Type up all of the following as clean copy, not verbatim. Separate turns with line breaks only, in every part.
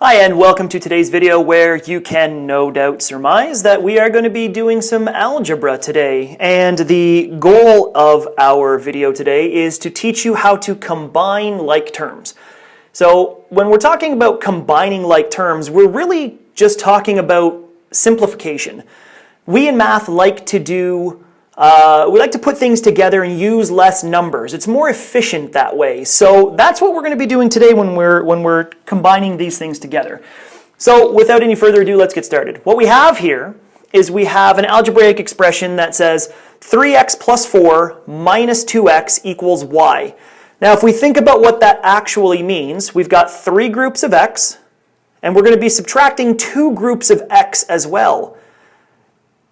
Hi and welcome to today's video where you can no doubt surmise that we are going to be doing some algebra today. And the goal of our video today is to teach you how to combine like terms. So when we're talking about combining like terms, we're really just talking about simplification. We in math like to we like to put things together and use less numbers. It's more efficient that way. So that's what we're going to be doing today when we're combining these things together. So without any further ado, let's get started. What we have here is we have an algebraic expression that says 3x plus 4 minus 2x equals y. Now if we think about what that actually means, we've got three groups of x, and we're going to be subtracting two groups of x as well,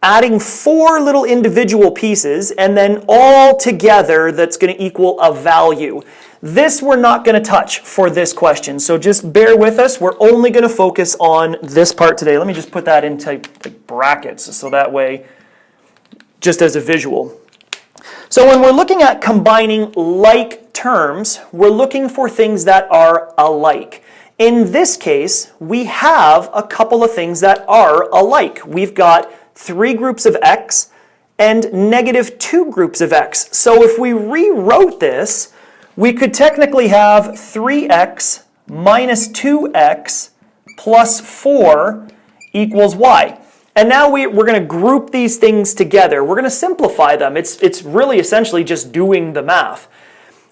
adding four little individual pieces, and then all together that's going to equal a value. This we're not going to touch for this question, so just bear with us. We're only going to focus on this part today. Let me just put that into brackets so that way, just as a visual. So when we're looking at combining like terms, we're looking for things that are alike. In this case, we have a couple of things that are alike. We've got three groups of x and negative two groups of x. So if we rewrote this, we could technically have 3x minus 2x plus 4 equals y. And now we're going to group these things together. We're going to simplify them. It's really essentially just doing the math.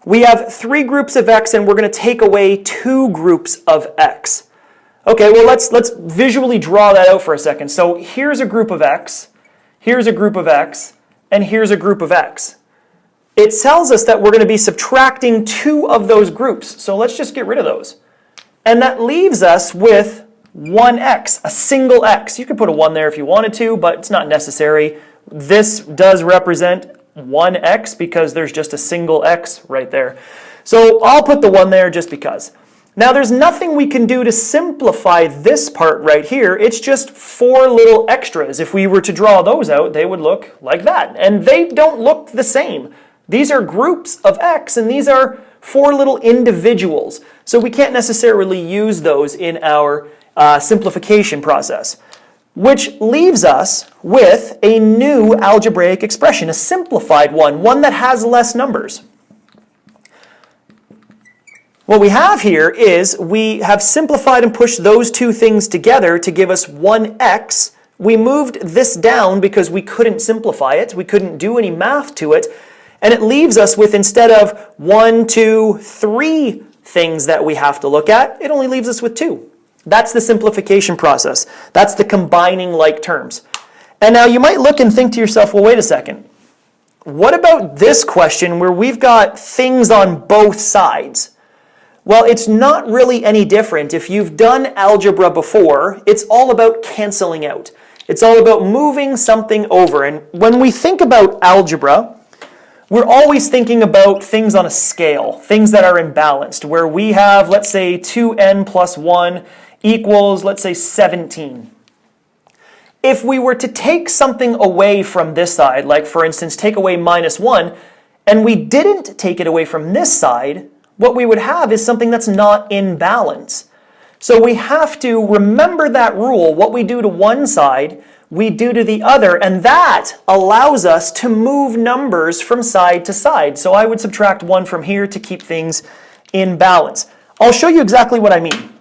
We have three groups of x and we're going to take away two groups of x. Okay, well let's visually draw that out for a second. So here's a group of x, here's a group of x, and here's a group of x. It tells us that we're going to be subtracting two of those groups. So let's just get rid of those. And that leaves us with one x, a single x. You could put a 1 there if you wanted to, but it's not necessary. This does represent one x because there's just a single x right there. So I'll put the 1 there just because. Now there's nothing we can do to simplify this part right here. It's just four little extras. If we were to draw those out, they would look like that. And they don't look the same. These are groups of x and these are four little individuals. So we can't necessarily use those in our simplification process. Which leaves us with a new algebraic expression, a simplified one that has less numbers. What we have here is we have simplified and pushed those two things together to give us 1x. We moved this down because we couldn't simplify it. We couldn't do any math to it. And it leaves us with, instead of 1, 2, 3 things that we have to look at, it only leaves us with 2. That's the simplification process. That's the combining like terms. And now you might look and think to yourself, well, wait a second. What about this question where we've got things on both sides? Well, it's not really any different. If you've done algebra before, it's all about canceling out. It's all about moving something over. And when we think about algebra, we're always thinking about things on a scale, things that are imbalanced, where we have, let's say, 2n plus 1 equals, let's say, 17. If we were to take something away from this side, like for instance, take away minus 1, and we didn't take it away from this side, what we would have is something that's not in balance. So we have to remember that rule. What we do to one side, we do to the other, and that allows us to move numbers from side to side. So I would subtract 1 from here to keep things in balance. I'll show you exactly what I mean.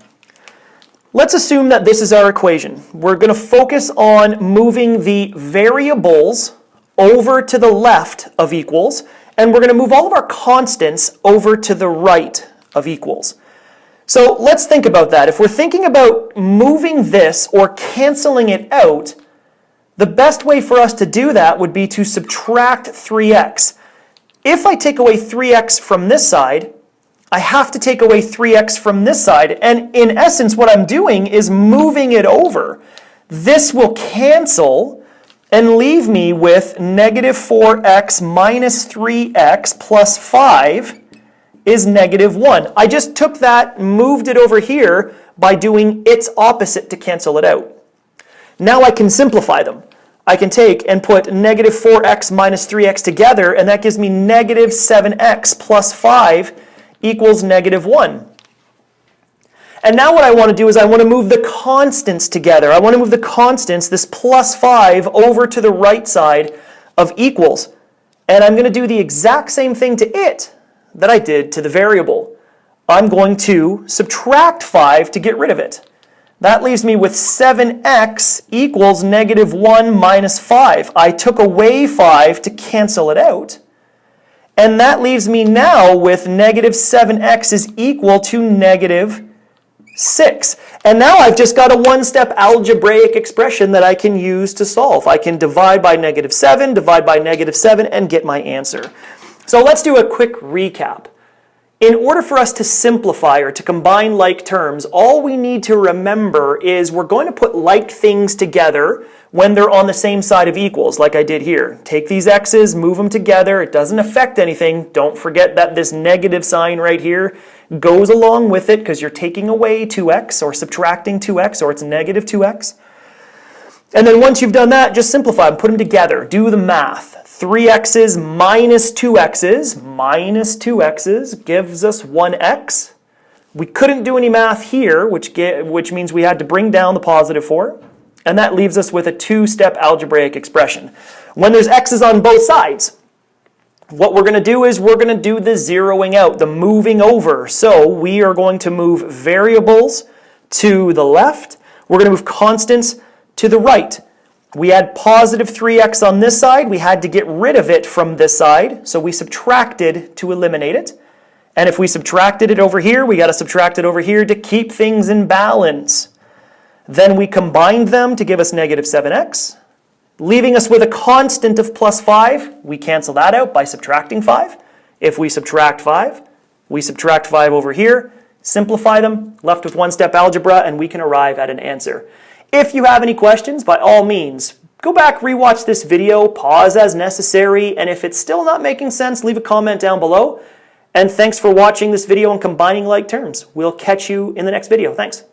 Let's assume that this is our equation. We're going to focus on moving the variables over to the left of equals, and we're going to move all of our constants over to the right of equals. So let's think about that. If we're thinking about moving this or canceling it out, the best way for us to do that would be to subtract 3x. If I take away 3x from this side, I have to take away 3x from this side. And in essence, what I'm doing is moving it over. This will cancel and leave me with negative 4x minus 3x plus 5 is negative 1. I just took that, moved it over here by doing its opposite to cancel it out. Now I can simplify them. I can take and put negative 4x minus 3x together, and that gives me negative 7x plus 5 equals negative 1. And now what I want to do is I want to move the constants together. I want to move the constants, this plus 5, over to the right side of equals. And I'm going to do the exact same thing to it that I did to the variable. I'm going to subtract 5 to get rid of it. That leaves me with 7x equals negative 1 minus 5. I took away 5 to cancel it out. And that leaves me now with negative 7x is equal to negative 6. And now I've just got a one-step algebraic expression that I can use to solve. I can divide by negative 7, divide by negative 7, and get my answer. So let's do a quick recap. In order for us to simplify or to combine like terms, all we need to remember is we're going to put like things together when they're on the same side of equals, like I did here. Take these x's, move them together. It doesn't affect anything. Don't forget that this negative sign right here goes along with it because you're taking away 2x or subtracting 2x, or it's negative 2x. And then once you've done that, just simplify them, put them together, do the math. 3x's minus 2x's gives us 1x. We couldn't do any math here, which means we had to bring down the positive 4. And that leaves us with a two-step algebraic expression. When there's x's on both sides, what we're going to do is we're going to do the zeroing out, the moving over. So we are going to move variables to the left. We're going to move constants to the right. We had positive 3x on this side. We had to get rid of it from this side, so we subtracted to eliminate it. And if we subtracted it over here, we got to subtract it over here to keep things in balance. Then we combined them to give us negative 7x, leaving us with a constant of plus 5. We cancel that out by subtracting 5. If we subtract 5, we subtract 5 over here, simplify them, left with one-step algebra, and we can arrive at an answer. If you have any questions, by all means, go back, rewatch this video, pause as necessary, and if it's still not making sense, leave a comment down below. And thanks for watching this video on combining like terms. We'll catch you in the next video. Thanks.